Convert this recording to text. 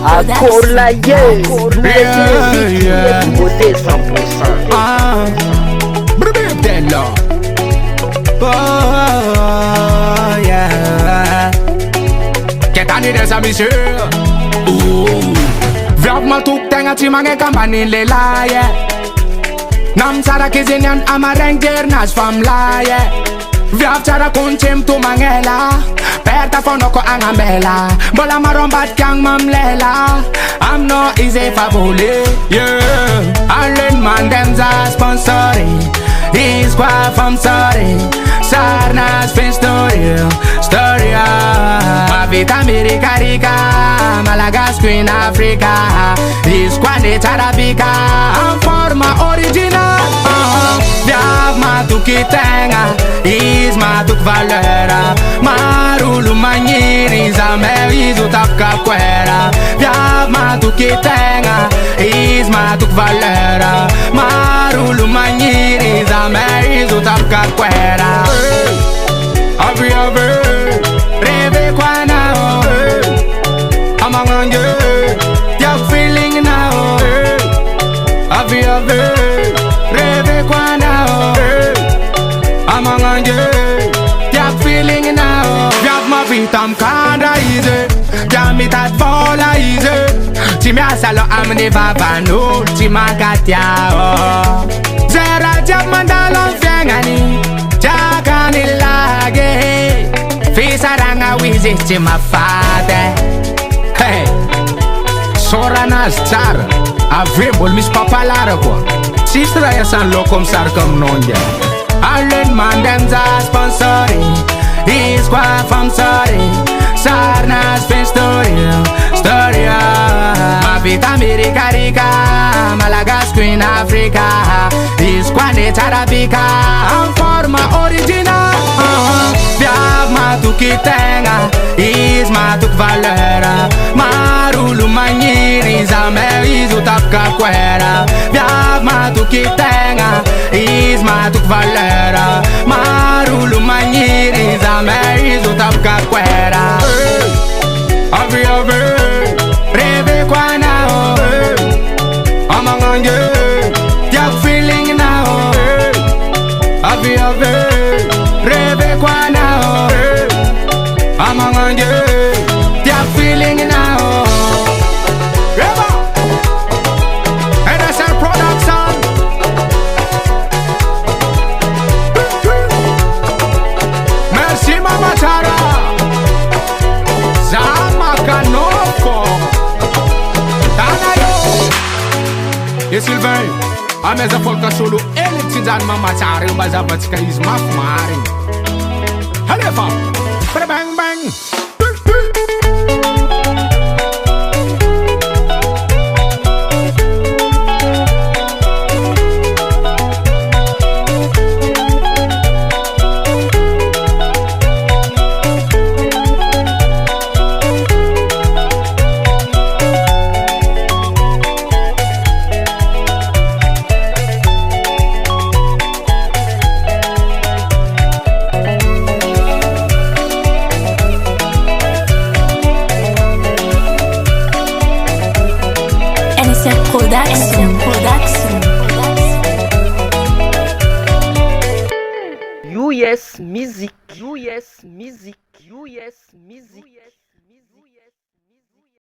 Acolaye, Nouveauté 100%. TELO. Oh yeah. Qu'est-ce que c'est ça, monsieur? Viens mal tout tenga ti mange kambani le la yeah. Nam sara kizinian amarenger nas fam la yeah. Viens chara kunchem tu mangela. Perta fonoko angambela. Bola marombat kang mamlela. I'm no easy favole. Yeah. Allen man them za sponsoring. He's quite from sorry. Sarnas fin story. Story. Ma vita America rica. Malagas Queen Africa. He's quite Arabica. I'm forma original. Viav matuk kitenga. He's matuk valera. Marulu maniri. Zameri zutapka kwera. Viav matuk kitenga. He's matuk valera. Marulu maniri. Zameri zutapka kwera. Every reve kwa now. Among you, you're feeling now. Every reve kwa now. Among you, you're feeling now. You've my feet, I'm kinda easy. You're me that fall easy. Timmy Asalo, I'm never vano. Timmy Katia. Zera Jamandalon Fiangani. Jakani lage. Fisaranga wizi Timmy Father. Hey, Sorana star, avem mis papa lara quoi. Sistra ya san lokom sar comme nonja. Allen man dem za sponsoring. He's quite from sorry. Sarnas fin story. Story. Ma vita America rica. Malagas Queen Africa. He's quite Arabica. I'm forma original. Viav matuk kitenga. He's matuk valera. Marulu maniri. Zameri zutapka kwera. Viav matuk kitenga. He's matuk valera. Marulu maniri. Zameri zutapka kwera. Every reve kwa now. Among you, you're feeling now. Every reve kwa now. Among you, you're feeling now. Reva, NSL production. Merci Mama Tara. Zama Kanoko. Tanayo. Et Sylvain, a mesa folka solo. Ele tinzan Mama Tara. Mbaza batika is mafmari. Allez femme. Bang bang. US Music. US Music. US Music.